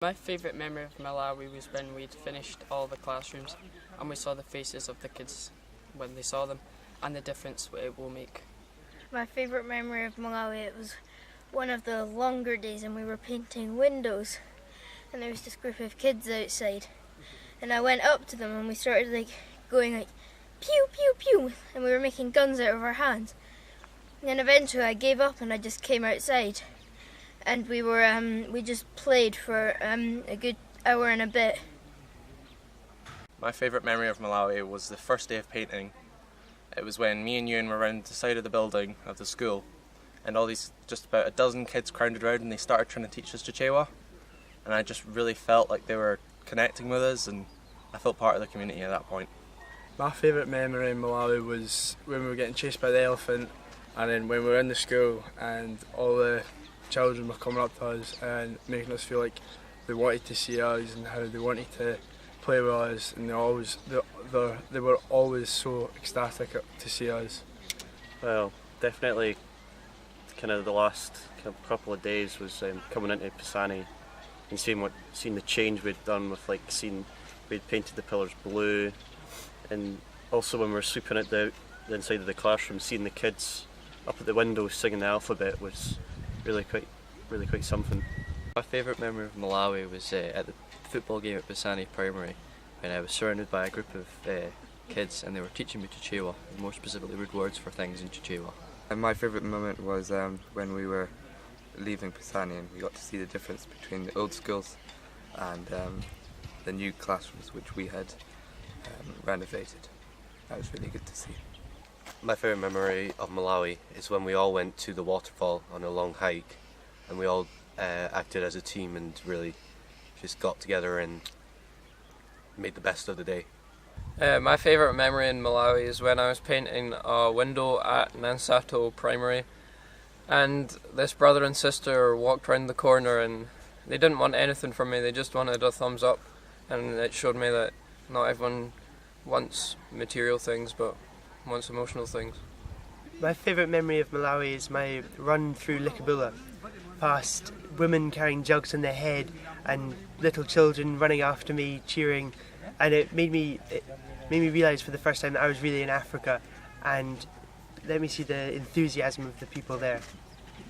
My favourite memory of Malawi was when we'd finished all the classrooms and we saw the faces of the kids when they saw them and the difference it will make. My favourite memory of Malawi, it was one of the longer days and we were painting windows and there was this group of kids outside and I went up to them and we started going pew pew pew and we were making guns out of our hands. And then eventually I gave up and I just came outside and we just played for a good hour and a bit. My favourite memory of Malawi was the first day of painting. It was when me and Ewan were around the side of the building of the school and all these, just about a dozen kids crowded around and they started trying to teach us Chichewa. And I just really felt like they were connecting with us and I felt part of the community at that point. My favourite memory in Malawi was when we were getting chased by the elephant, and then when we were in the school and all the children were coming up to us and making us feel like they wanted to see us and how they wanted to play with us, and they were always so ecstatic to see us. Well, definitely kind of the last couple of days was coming into Pisani and seeing the change we'd done with we'd painted the pillars blue, and also when we were sweeping out the inside of the classroom, seeing the kids up at the window singing the alphabet was really quite something. My favourite memory of Malawi was at the football game at Pisani Primary when I was surrounded by a group of kids and they were teaching me Chichewa, and more specifically rude words for things in Chichewa. And my favourite moment was when we were leaving Pisani and we got to see the difference between the old schools and the new classrooms which we had renovated. That was really good to see. My favourite memory of Malawi is when we all went to the waterfall on a long hike and we all acted as a team and really just got together and made the best of the day. My favourite memory in Malawi is when I was painting a window at Nansato Primary and this brother and sister walked round the corner and they didn't want anything from me, they just wanted a thumbs up, and it showed me that not everyone wants material things but wants emotional things. My favourite memory of Malawi is my run through Likabula, past women carrying jugs on their head and little children running after me cheering, and it made me realise for the first time that I was really in Africa and let me see the enthusiasm of the people there.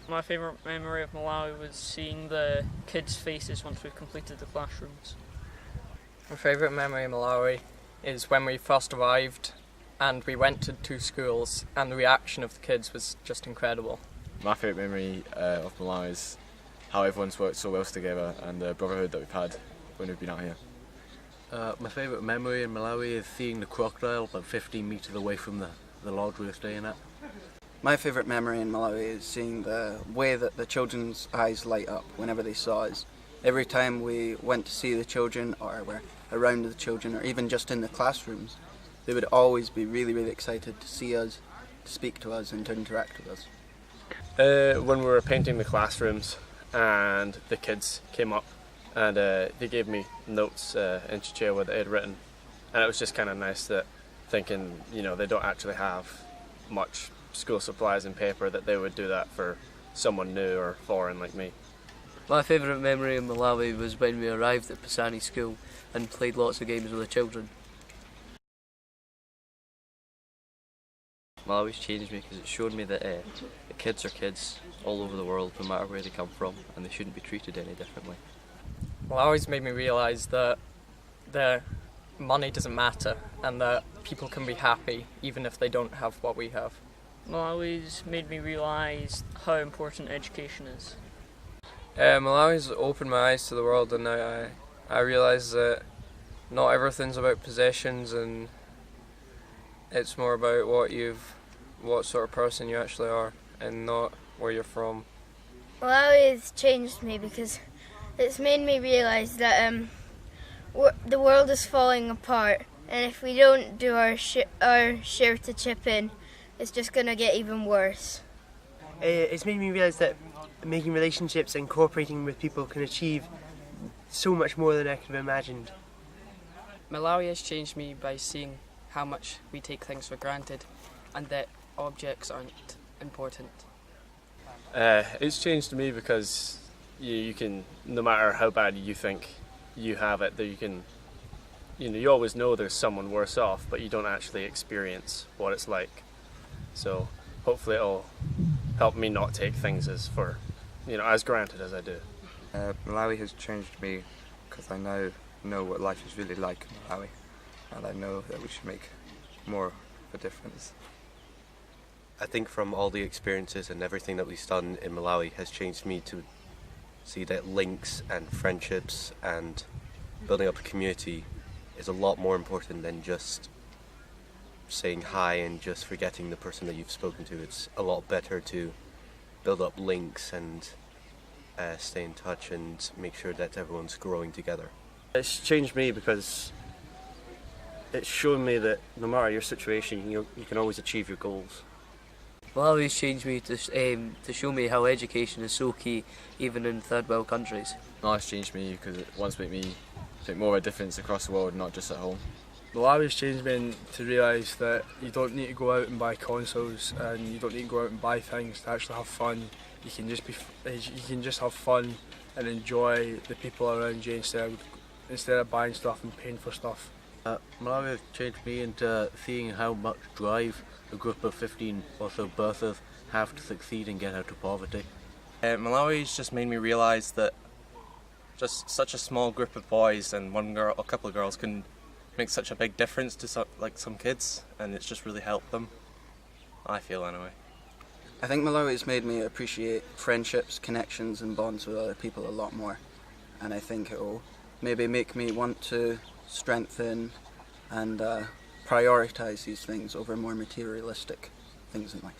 My favourite memory of Malawi was seeing the kids' faces once we completed the classrooms. My favourite memory in Malawi is when we first arrived and we went to two schools and the reaction of the kids was just incredible. My favourite memory of Malawi is how everyone's worked so well together and the brotherhood that we've had when we've been out here. My favourite memory in Malawi is seeing the crocodile about 15 metres away from the lodge we were staying at. My favourite memory in Malawi is seeing the way that the children's eyes light up whenever they saw us. Every time we went to see the children or were around the children or even just in the classrooms, they would always be really, really excited to see us, to speak to us and to interact with us. When we were painting the classrooms and the kids came up and they gave me notes in Chichewa that they had written, and it was just kind of nice that thinking, they don't actually have much school supplies and paper, that they would do that for someone new or foreign like me. My favourite memory in Malawi was when we arrived at Pisani School and played lots of games with the children. Malawi's changed me because it showed me that the kids are kids all over the world, no matter where they come from, and they shouldn't be treated any differently. Malawi's made me realise that the money doesn't matter and that people can be happy even if they don't have what we have. Malawi's made me realise how important education is. Malawi's opened my eyes to the world, and now I realise that not everything's about possessions and it's more about what sort of person you actually are and not where you're from. Malawi has changed me because it's made me realise that the world is falling apart, and if we don't do our share to chip in, it's just going to get even worse. It's made me realise that making relationships and cooperating with people can achieve so much more than I could have imagined. Malawi has changed me by seeing how much we take things for granted and that objects aren't important. It's changed me because you can, no matter how bad you think you have it, that you can, you always know there's someone worse off, but you don't actually experience what it's like. So hopefully it'll help me not take things as as granted as I do. Malawi has changed me because I now know what life is really like in Malawi, and I know that we should make more of a difference. I think from all the experiences and everything that we've done in Malawi has changed me to see that links and friendships and building up a community is a lot more important than just saying hi and just forgetting the person that you've spoken to. It's a lot better to build up links and stay in touch and make sure that everyone's growing together. It's changed me because it's shown me that no matter your situation, you can always achieve your goals. Malawi's changed me to show me how education is so key, even in third world countries. Malawi's changed me because it wants to make me make more of a difference across the world, not just at home. Malawi's changed me to realise that you don't need to go out and buy consoles, and you don't need to go out and buy things to actually have fun. You can just have fun and enjoy the people around you instead of buying stuff and paying for stuff. Malawi has changed me into seeing how much drive a group of 15 or so birthers have to succeed and get out of poverty. Malawi's just made me realise that just such a small group of boys and a couple of girls can make such a big difference to some kids, and it's just really helped them. I feel anyway. I think Malawi's made me appreciate friendships, connections and bonds with other people a lot more, and I think it will maybe make me want to strengthen and prioritise these things over more materialistic things in life.